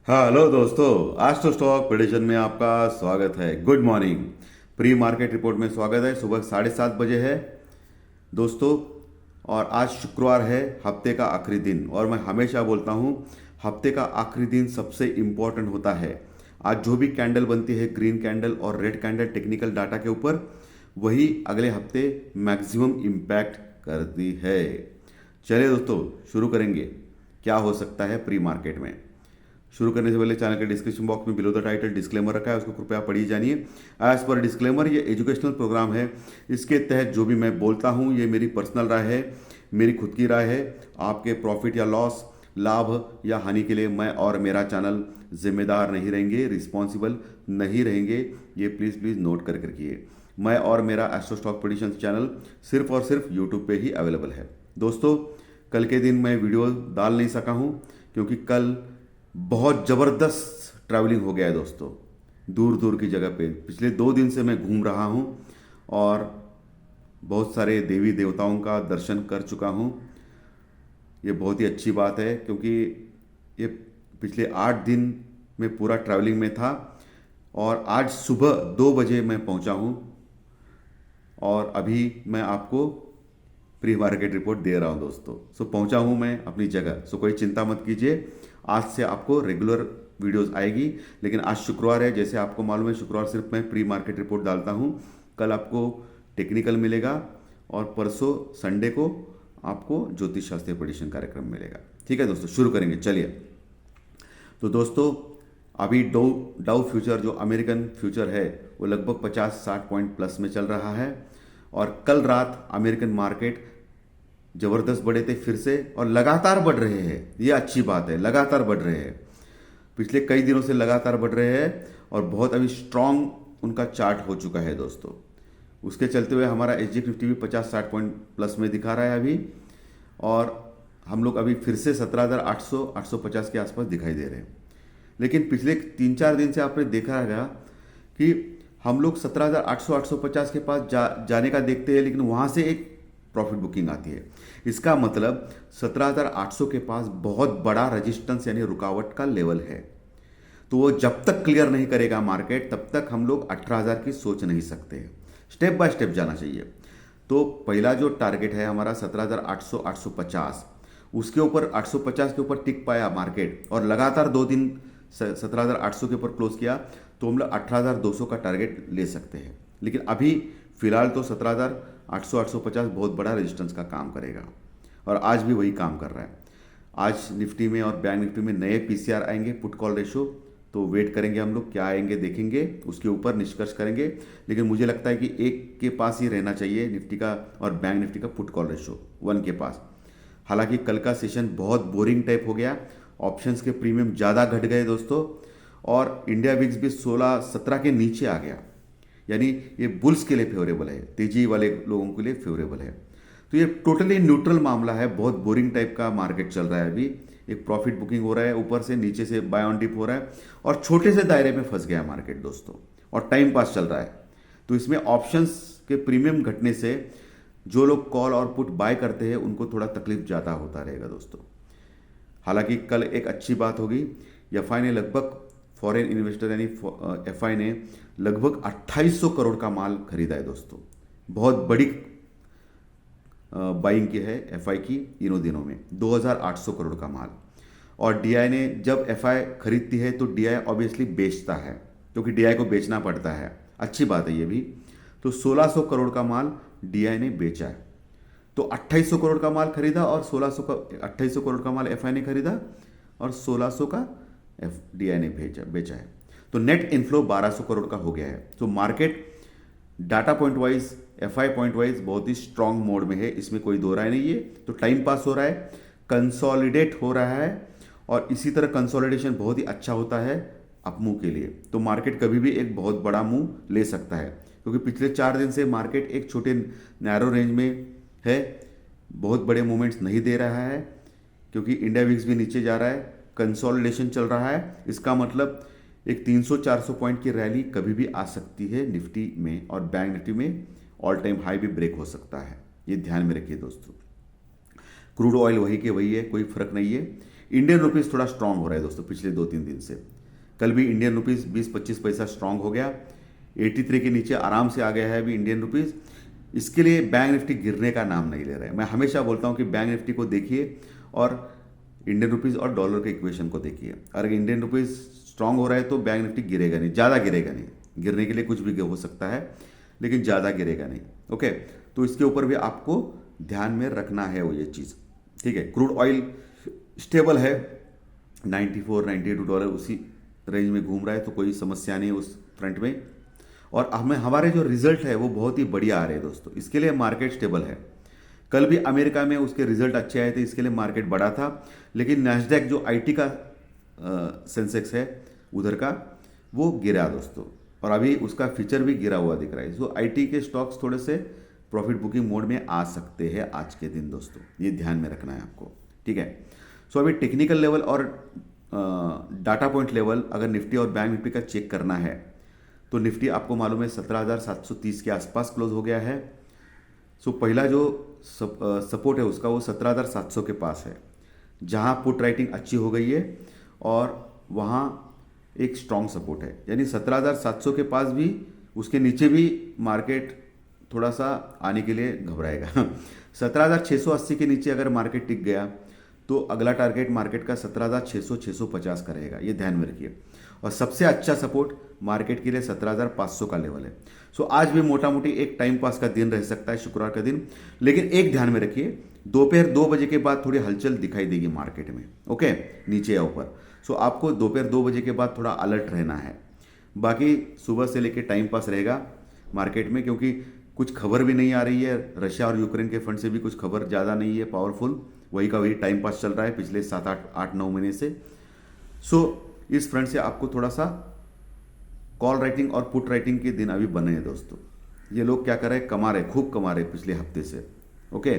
हाँ हेलो दोस्तों। आज तो स्टॉक प्रेडिक्शन में आपका स्वागत है। Good morning. Pre market report में स्वागत है। सुबह 7:30 बजे है दोस्तों। और आज शुक्रवार है, हफ्ते का आखिरी दिन। और मैं हमेशा बोलता हूँ, हफ्ते का आखिरी दिन सबसे इम्पोर्टेंट होता है। आज जो भी कैंडल बनती है, ग्रीन कैंडल और रेड कैंडल टेक्निकल डाटा के ऊपर, वही अगले हफ्ते मैक्सिमम इम्पैक्ट करती है। चलिए दोस्तों, शुरू करेंगे। क्या हो सकता है प्री मार्केट में। शुरू करने से पहले चैनल के डिस्क्रिप्शन बॉक्स में बिलो द टाइटल डिस्क्लेमर रखा है, उसको कृपया पढ़िए जानिए। एज पर डिस्क्लेमर, ये एजुकेशनल प्रोग्राम है। इसके तहत जो भी मैं बोलता हूँ ये मेरी पर्सनल राय है, मेरी खुद की राय है। आपके प्रॉफिट या लॉस, लाभ या हानि के लिए मैं और मेरा चैनल जिम्मेदार नहीं रहेंगे, रिस्पॉन्सिबल नहीं रहेंगे। ये प्लीज़ प्लीज़ नोट करके रखिए। मैं और मेरा एस्ट्रो स्टॉक प्रेडिक्शन चैनल सिर्फ और सिर्फ यूट्यूब पे ही अवेलेबल है दोस्तों। कल के दिन मैं वीडियो डाल नहीं सका हूँ क्योंकि कल बहुत ज़बरदस्त ट्रैवलिंग हो गया है दोस्तों, दूर दूर की जगह पे। पिछले 2 दिन से मैं घूम रहा हूँ और बहुत सारे देवी देवताओं का दर्शन कर चुका हूँ। ये बहुत ही अच्छी बात है क्योंकि ये पिछले 8 दिन में पूरा ट्रैवलिंग में था। और आज सुबह 2 बजे मैं पहुँचा हूँ और अभी मैं आपको प्री मार्केट रिपोर्ट दे रहा हूँ दोस्तों। सो पहुँचा हूँ मैं अपनी जगह। सो कोई चिंता मत कीजिए, आज से आपको रेगुलर वीडियोस आएगी। लेकिन आज शुक्रवार है, जैसे आपको मालूम है शुक्रवार सिर्फ मैं प्री मार्केट रिपोर्ट डालता हूँ। कल आपको टेक्निकल मिलेगा और परसों संडे को आपको ज्योतिष शास्त्रीय प्रेडिक्शन कार्यक्रम मिलेगा। ठीक है दोस्तों, शुरू करेंगे। चलिए तो दोस्तों, अभी डाउ फ्यूचर जो अमेरिकन फ्यूचर है वो लगभग 50-60 पॉइंट प्लस में चल रहा है। और कल रात अमेरिकन मार्केट जबरदस्त बढ़े थे फिर से, और लगातार बढ़ रहे हैं। ये अच्छी बात है, लगातार बढ़ रहे हैं। पिछले कई दिनों से लगातार बढ़ रहे हैं और बहुत अभी स्ट्रांग उनका चार्ट हो चुका है दोस्तों। उसके चलते हुए हमारा SG50 भी 50-60 पॉइंट प्लस में दिखा रहा है अभी। और हम लोग अभी फिर से 17,800-850 के आसपास दिखाई दे रहे हैं। लेकिन पिछले 3-4 दिन से आपने देखा होगा कि हम लोग 17,800-850 के पास जाने का देखते हैं, लेकिन वहाँ से एक प्रॉफिट बुकिंग आती है। इसका मतलब 17,800 के पास बहुत बड़ा रेजिस्टेंस यानी रुकावट का लेवल है। तो वो जब तक क्लियर नहीं करेगा मार्केट, तब तक हम लोग 18,000 की सोच नहीं सकते। स्टेप बाय स्टेप जाना चाहिए। तो पहला जो टारगेट है हमारा 17,800-850, उसके ऊपर 850 के ऊपर टिक पाया मार्केट और लगातार 2 दिन 17,800 के ऊपर क्लोज किया, तो हम लोग 18,200 का टारगेट ले सकते हैं। लेकिन अभी फिलहाल तो 17,800-850 बहुत बड़ा रेजिस्टेंस का काम करेगा और आज भी वही काम कर रहा है। आज निफ्टी में और बैंक निफ्टी में नए PCR आएंगे, पुट कॉल रेशो। तो वेट करेंगे हम लोग, क्या आएंगे देखेंगे, उसके ऊपर निष्कर्ष करेंगे। लेकिन मुझे लगता है कि 1 के पास ही रहना चाहिए निफ्टी का और बैंक निफ्टी का पुट कॉल रेशो 1 के पास। हालांकि कल का सेशन बहुत बोरिंग टाइप हो गया, ऑप्शंस के प्रीमियम ज़्यादा घट गए दोस्तों। और इंडिया विक्स भी 16-17 के नीचे आ गया। यानी ये बुल्स के लिए फेवरेबल है, तेजी वाले लोगों के लिए फेवरेबल है। तो ये टोटली न्यूट्रल मामला है, बहुत बोरिंग टाइप का मार्केट चल रहा है अभी। एक प्रॉफिट बुकिंग हो रहा है, ऊपर से नीचे से बाय ऑन डिप हो रहा है और छोटे से दायरे में फंस गया मार्केट दोस्तों, और टाइम पास चल रहा है। तो इसमें ऑप्शंस के प्रीमियम घटने से जो लोग कॉल और पुट बाय करते हैं उनको थोड़ा तकलीफ ज़्यादा होता रहेगा दोस्तों। हालांकि कल एक अच्छी बात होगी, एफआई ने लगभग, फॉरेन इन्वेस्टर यानी एफआई ने लगभग 2800 करोड़ का माल खरीदा है दोस्तों। बहुत बड़ी बाइंग की है एफआई की इन्हों दिनों में, 2800 करोड़ का माल। और डीआई ने, जब एफआई खरीदती है तो डीआई ऑब्वियसली बेचता है, क्योंकि डीआई को बेचना पड़ता है। अच्छी बात है ये भी। तो 1600 करोड़ का माल डीआई ने बेचा है। तो 2800 करोड़ का माल खरीदा और 2800 करोड़ का माल एफआई ने खरीदा और 1600 का डीआई ने बेचा है। तो नेट इनफ्लो 1200 करोड़ का हो गया है। तो market data point wise, FI point wise बहुत ही स्ट्रांग मोड में है, इसमें कोई दो राय नहीं है। तो टाइम पास हो रहा है, कंसोलिडेट हो रहा है, और इसी तरह कंसोलिडेशन बहुत ही अच्छा होता है अपमूव के लिए। तो मार्केट कभी भी एक बहुत बड़ा मूव ले सकता है, क्योंकि पिछले 4 दिन से मार्केट एक छोटे नैरो रेंज में है, बहुत बड़े मूवमेंट्स नहीं दे रहा है, क्योंकि इंडिया विक्स भी नीचे जा रहा है, कंसोलिडेशन चल रहा है। इसका मतलब एक 300-400 पॉइंट की रैली कभी भी आ सकती है निफ्टी में, और बैंक निफ्टी में ऑल टाइम हाई भी ब्रेक हो सकता है। ये ध्यान में रखिए दोस्तों। क्रूड ऑयल वही के वही है, कोई फर्क नहीं है। इंडियन रुपीस थोड़ा स्ट्रांग हो रहा है दोस्तों पिछले 2-3 दिन से। कल भी इंडियन रुपीस 20-25 पैसा स्ट्रांग हो गया, 83 के नीचे आराम से आ गया है अभी इंडियन रुपीस। इसके लिए बैंक निफ्टी गिरने का नाम नहीं ले रहा है। मैं हमेशा बोलता हूं कि बैंक निफ्टी को देखिए और इंडियन रुपीस और डॉलर के इक्वेशन को देखिए। अगर इंडियन रुपीस स्ट्रांग हो रहा है तो बैंक निफ्टी गिरेगा नहीं, ज़्यादा गिरेगा नहीं। गिरने के लिए कुछ भी हो सकता है लेकिन ज़्यादा गिरेगा नहीं। ओके, तो इसके ऊपर भी आपको ध्यान में रखना है वो ये चीज़। ठीक है, क्रूड ऑयल स्टेबल है, 94-92 डॉलर उसी रेंज में घूम रहा है, तो कोई समस्या नहीं उस फ्रंट में। और हमारे जो रिजल्ट है वो बहुत ही बढ़िया आ रहे हैं दोस्तों, इसके लिए मार्केट स्टेबल है। कल भी अमेरिका में उसके रिजल्ट अच्छे आए थे, इसके लिए मार्केट बढ़ा था। लेकिन नैस्डैक जो आईटी का सेंसेक्स है उधर का, वो गिरा दोस्तों, और अभी उसका फीचर भी गिरा हुआ दिख रहा है। सो आईटी के स्टॉक्स थोड़े से प्रॉफिट बुकिंग मोड में आ सकते हैं आज के दिन दोस्तों, ये ध्यान में रखना है आपको। ठीक है, सो अभी टेक्निकल लेवल और डाटा पॉइंट लेवल अगर निफ्टी और बैंक निफ्टी का चेक करना है तो निफ्टी आपको मालूम है 17,730 के आसपास क्लोज हो गया है। सो पहला जो सपोर्ट है उसका वो 17,700 के पास है, जहां पुट राइटिंग अच्छी हो गई है और वहां एक स्ट्रॉन्ग सपोर्ट है। यानी 17,700 के पास भी, उसके नीचे भी मार्केट थोड़ा सा आने के लिए घबराएगा। 17,680 के नीचे अगर मार्केट टिक गया तो अगला टारगेट मार्केट का 17,600-650 का रहेगा, ये ध्यान में रखिए। और सबसे अच्छा सपोर्ट मार्केट के लिए 17,500 का लेवल है। सो आज भी मोटा मोटी एक टाइम पास का दिन रह सकता है, शुक्रवार का दिन। लेकिन एक ध्यान में रखिए, दोपहर 2 बजे के बाद थोड़ी हलचल दिखाई देगी मार्केट में। ओके, नीचे या ऊपर। सो आपको दोपहर 2 बजे के बाद थोड़ा अलर्ट रहना है। बाकी सुबह से लेकर टाइम पास रहेगा मार्केट में, क्योंकि कुछ खबर भी नहीं आ रही है। रशिया और यूक्रेन के फ्रंट से भी कुछ खबर ज़्यादा नहीं है पावरफुल, वही का वही टाइम पास चल रहा है पिछले 7-8-9 महीने से। सो इस फ्रंट से आपको थोड़ा सा कॉल राइटिंग और पुट राइटिंग के दिन अभी बने हैं दोस्तों। ये लोग क्या कर रहे हैं, कमा रहे, खूब कमा रहे पिछले हफ्ते से। ओके,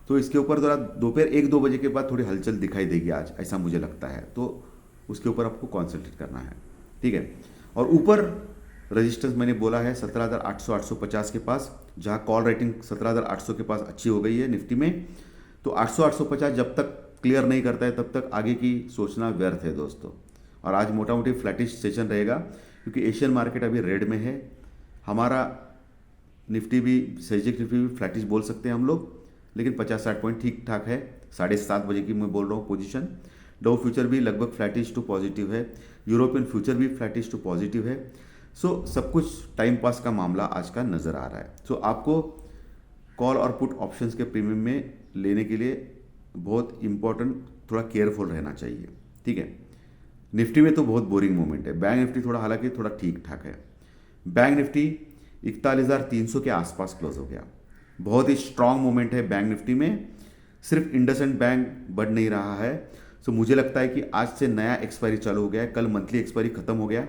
तो इसके ऊपर थोड़ा दोपहर 1-2 बजे के बाद थोड़ी हलचल दिखाई देगी आज, ऐसा मुझे लगता है। तो उसके ऊपर आपको कॉन्सेंट्रेट करना है। ठीक है, और ऊपर रेजिस्टेंस मैंने बोला है 17,800-850 के पास, जहां कॉल राइटिंग 17,800 के पास अच्छी हो गई है निफ्टी में। तो 800-850 जब तक क्लियर नहीं करता है तब तक आगे की सोचना व्यर्थ है दोस्तों। और आज मोटा मोटी फ्लैटिश सेशन रहेगा, क्योंकि एशियन मार्केट अभी रेड में है। हमारा निफ्टी भी, सेंसेक्स निफ्टी भी फ्लैटिश बोल सकते हैं हम लोग, लेकिन 50-60 पॉइंट ठीक ठाक है। 7:30 बजे की मैं बोल रहा हूँ पोजीशन। डो फ्यूचर भी लगभग फ्लैटिश टू पॉजिटिव है, यूरोपियन फ्यूचर भी फ्लैटिश टू पॉजिटिव है। सो सब कुछ टाइम पास का मामला आज का नज़र आ रहा है। सो आपको कॉल और पुट ऑप्शंस के प्रीमियम में लेने के लिए बहुत इंपॉर्टेंट, थोड़ा केयरफुल रहना चाहिए। ठीक है, निफ्टी में तो बहुत बोरिंग मोमेंट है। बैंक निफ्टी थोड़ा, हालांकि थोड़ा ठीक ठाक है। बैंक निफ्टी 41,300 के आसपास क्लोज हो गया। बहुत ही स्ट्रांग मोमेंट है बैंक निफ्टी में। सिर्फ इंडसइंड बैंक बढ़ नहीं रहा है। सो मुझे लगता है कि आज से नया एक्सपायरी चालू हो गया है, कल मंथली एक्सपायरी खत्म हो गया।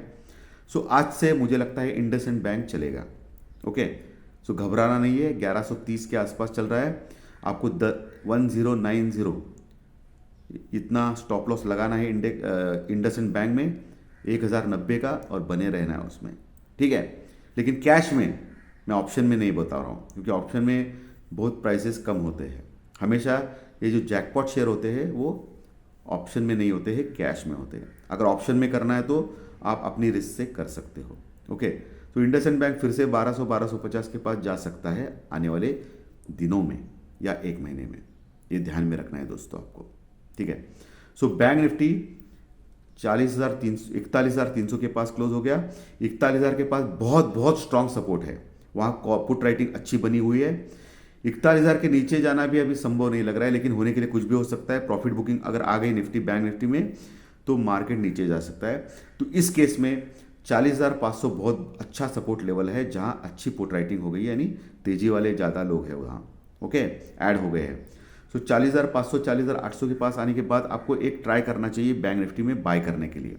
सो आज से मुझे लगता है इंडसइंड बैंक चलेगा। ओके, सो घबराना नहीं है। 1130 के आसपास चल रहा है, आपको 1090 इतना स्टॉप लॉस लगाना है इंडसइंड बैंक में 1090 का, और बने रहना है उसमें। ठीक है, लेकिन कैश में मैं ऑप्शन में नहीं बता रहा हूँ, क्योंकि ऑप्शन में बहुत प्राइसेस कम होते हैं। हमेशा ये जो जैकपॉट शेयर होते हैं वो ऑप्शन में नहीं होते हैं, कैश में होते हैं। अगर ऑप्शन में करना है तो आप अपनी रिस्क से कर सकते हो। ओके, तो इंडसइंड बैंक फिर से 1200-1250 के पास जा सकता है आने वाले दिनों में या एक महीने में, ये ध्यान में रखना है दोस्तों आपको। ठीक है, सो बैंक निफ्टी 41,300 के पास क्लोज हो गया। 41,000 के पास बहुत बहुत स्ट्रांग सपोर्ट है, वहां पुट राइटिंग अच्छी बनी हुई है। 41,000 के नीचे जाना भी अभी संभव नहीं लग रहा है, लेकिन होने के लिए कुछ भी हो सकता है। प्रॉफिट बुकिंग अगर आ गई निफ्टी बैंक निफ्टी में तो मार्केट नीचे जा सकता है। तो इस केस में 40,500 बहुत अच्छा सपोर्ट लेवल है, जहां अच्छी पुट राइटिंग हो गई, यानी तेजी वाले ज़्यादा लोग हैं वहां। ओके, ऐड हो गए हैं। सो 40,500 40,800 के पास आने के बाद आपको एक ट्राई करना चाहिए बैंक निफ्टी में बाय करने के लिए।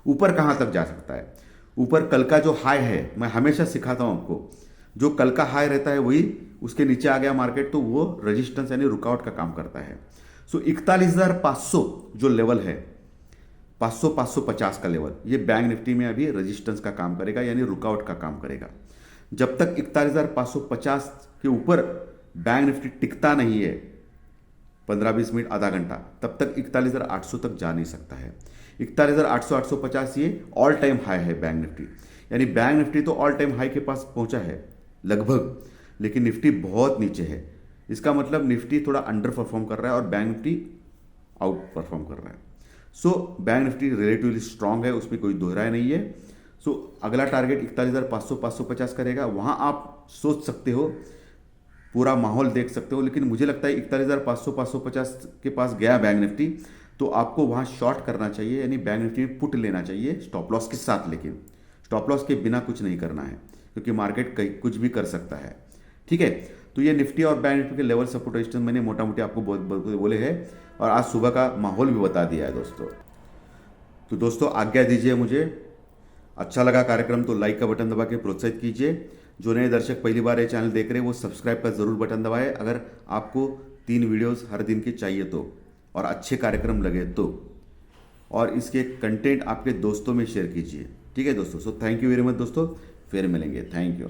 ऊपर कहां तक जा सकता है? ऊपर कल का जो हाई है, मैं हमेशा सिखाता हूं आपको, जो कल का हाई रहता है वही उसके नीचे आ गया मार्केट तो वो रेजिस्टेंस यानी रुकावट का काम करता है। सो 41,500 जो लेवल है, 500-550 का लेवल, ये बैंक निफ्टी में अभी रेजिस्टेंस का काम करेगा, यानी रुकावट का काम करेगा। जब तक 41,550 के ऊपर बैंक निफ्टी टिकता नहीं है 15-20 मिनट, आधा घंटा, तब तक 41,800 तक जा नहीं सकता है। 41,800 850 ये ऑल टाइम हाई है बैंक निफ्टी। यानी बैंक निफ्टी तो ऑल टाइम हाई के पास पहुंचा है लगभग, लेकिन निफ्टी बहुत नीचे है। इसका मतलब निफ्टी थोड़ा अंडर परफॉर्म कर रहा है और बैंक निफ्टी आउट परफॉर्म कर रहा है। So bank Nifty relatively strong है, उसमें कोई दोहराया नहीं है। सो अगला टारगेट 41,500 550 करेगा, वहां आप सोच सकते हो, पूरा माहौल देख सकते हो। लेकिन मुझे लगता है 41,500 550 के पास गया बैंक निफ्टी तो आपको वहां शॉर्ट करना चाहिए, यानी बैंक निफ्टी में पुट लेना चाहिए स्टॉप लॉस के साथ। लेकिन स्टॉप लॉस के बिना कुछ नहीं करना है, क्योंकि मार्केट कहीं कुछ भी कर सकता है। ठीक है, तो ये निफ्टी और बैंक निफ्टी के लेवल सपोर्ट रेजिस्टेंस मैंने मोटा मोटी आपको बोले हैं, और आज सुबह का माहौल भी बता दिया है दोस्तों। तो दोस्तों आज्ञा दीजिए मुझे, अच्छा लगा कार्यक्रम तो लाइक का बटन दबा के प्रोत्साहित कीजिए। जो नए दर्शक पहली बार ये चैनल देख रहे हैं वो सब्सक्राइब का जरूर बटन दबाएं, अगर आपको 3 वीडियोस हर दिन के चाहिए तो, और अच्छे कार्यक्रम लगे तो, और इसके कंटेंट आपके दोस्तों में शेयर कीजिए। ठीक है दोस्तों, so thank you very much दोस्तों, फिर मिलेंगे, थैंक यू।